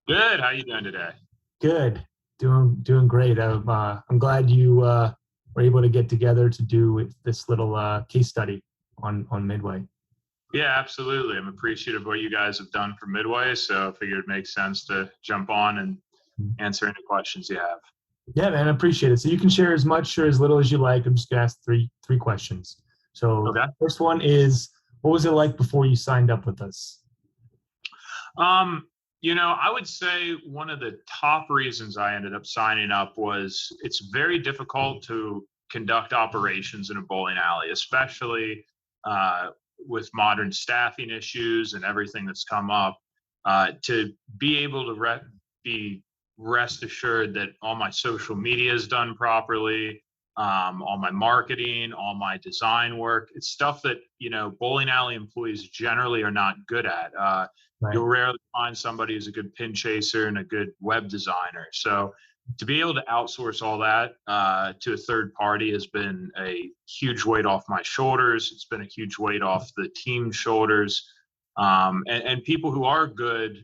Good. How you doing today? Good, doing great. I'm glad you were able to get together to do this little case study on Midway. Yeah, absolutely. I'm appreciative of what you guys have done for Midway, so I figured it makes sense to jump on and answer any questions you have. Yeah, man, I appreciate it. So you can share as much or as little as you like. I'm just gonna ask three questions. So Okay. first one is, what was it like before you signed up with us? Um, I would say one of the top reasons I ended up signing up was it's very difficult to conduct operations in a bowling alley, especially uh, with modern staffing issues and everything that's come up. To be able to be rest assured that all my social media is done properly, all my marketing, all my design work, it's stuff that bowling alley employees generally are not good at. You'll Right. rarely find somebody who's a good pin chaser and a good web designer. So to be able to outsource all that to a third party has been a huge weight off my shoulders. It's been a huge weight off the team's shoulders. And people who are good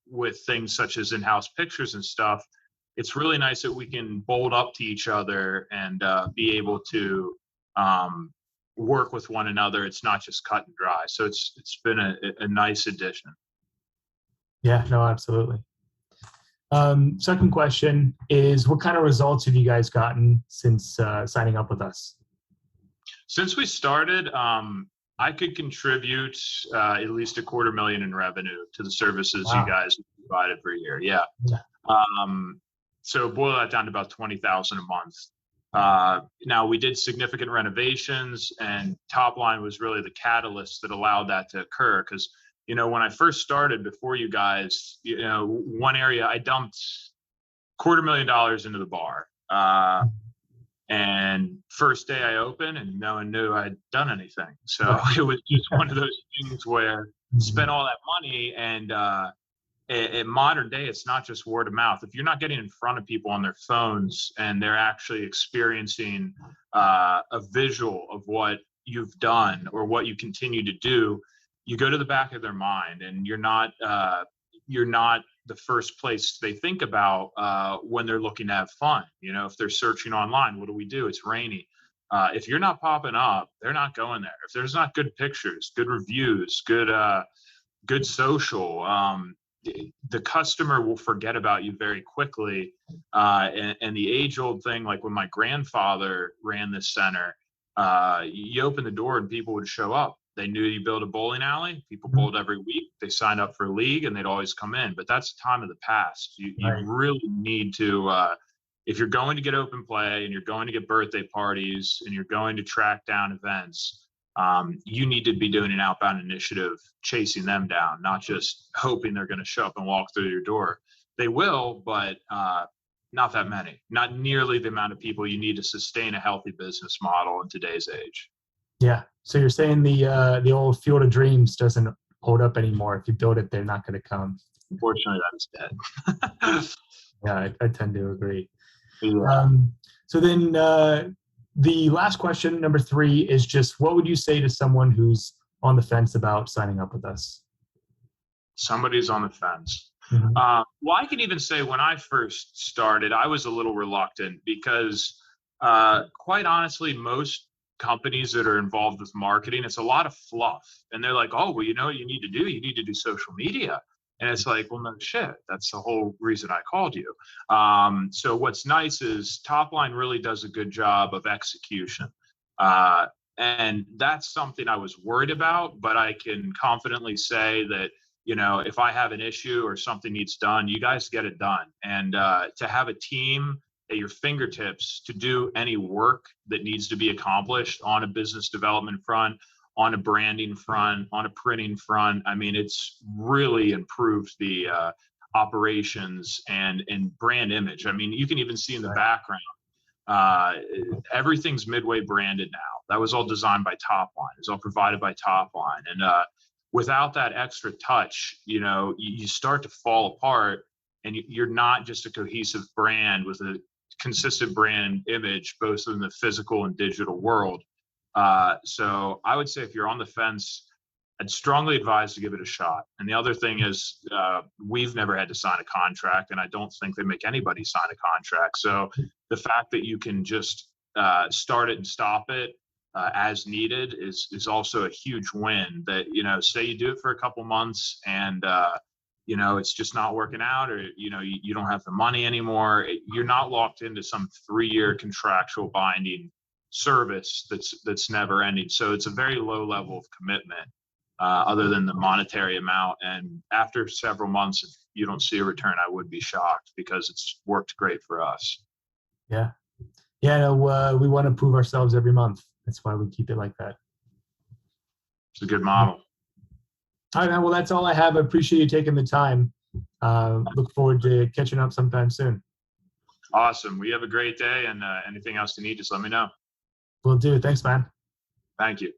with things such as in-house pictures and stuff, it's really nice that we can bolt up to each other and be able to um, work with one another. It's not just cut and dry. So it's been a nice addition. Yeah, no, absolutely. Second question is, what kind of results have you guys gotten since signing up with us? Since we started, I could contribute at least a quarter million in revenue to the services you Wow. guys provided per year. Yeah. Yeah. Um, so boil that down to about 20,000 a month. Now we did significant renovations, and top line was really the catalyst that allowed that to occur. Because when I first started, before you guys, one area I dumped $250,000 into the bar. And first day I opened, and no one knew I'd done anything. So Right. it was just one of those things where spent Mhm. all that money, and in modern day, it's not just word of mouth. If you're not getting in front of people on their phones and they're actually experiencing a visual of what you've done or what you continue to do, you go to the back of their mind, and you're not the first place they think about when they're looking to have fun. If they're searching online, what do we do? It's rainy. If you're not popping up, they're not going there. If there's not good pictures, good reviews, good social, the customer will forget about you very quickly. And the age old thing, like when my grandfather ran this center, you open the door and people would show up. They knew you built a bowling alley. People Mhm. bowled every week. They signed up for a league and they'd always come in. But that's time of the past. You Right. really need to, if you're going to get open play and you're going to get birthday parties and you're going to track down events, you need to be doing an outbound initiative, chasing them down, not just hoping they're going to show up and walk through your door. They will, but not that many, not nearly the amount of people you need to sustain a healthy business model in today's age. Yeah. So you're saying the old Field of Dreams doesn't hold up anymore. If you build it, they're not going to come. Unfortunately, that is dead. Yeah, I tend to agree. Yeah. Um, so then the last question, number three, is just what would you say to someone who's on the fence about signing up with us? Somebody's on the fence. Mhm. Well, I can even say when I first started, I was a little reluctant because, quite honestly, most companies that are involved with marketing, it's a lot of fluff. And they're like, oh, well, you know what you need to do? You need to do social media. And it's like, well, no shit. That's the whole reason I called you. So what's nice is Topline really does a good job of execution. Uh, and that's something I was worried about, but I can confidently say that if I have an issue or something needs done, you guys get it done. And to have a team at your fingertips to do any work that needs to be accomplished on a business development front, on a branding front, on a printing front, I mean, it's really improved the operations and brand image. I mean, you can even see in the Right. background, uh, everything's Midway branded now. That was all designed by Topline. It's all provided by Topline. And without that extra touch, you start to fall apart, and you're not just a cohesive brand with a consistent brand image, both in the physical and digital world. So I would say if you're on the fence, I'd strongly advise to give it a shot. And the other thing is, we've never had to sign a contract, and I don't think they make anybody sign a contract. So the fact that you can just start it and stop it as needed is also a huge win. That, say you do it for a couple months and it's just not working out, or you don't have the money anymore. You're not locked into some 3-year contractual binding service that's never ending. So it's a very low level of commitment, other than the monetary amount. And after several months, if you don't see a return, I would be shocked, because it's worked great for us. Yeah. Yeah. No, we want to prove ourselves every month. That's why we keep it like that. It's a good model. All right, man. Well, that's all I have. I appreciate you taking the time. Look forward to catching up sometime soon. Awesome. We have a great day, and anything else you need, just let me know. Will do. Thanks, man. Thank you.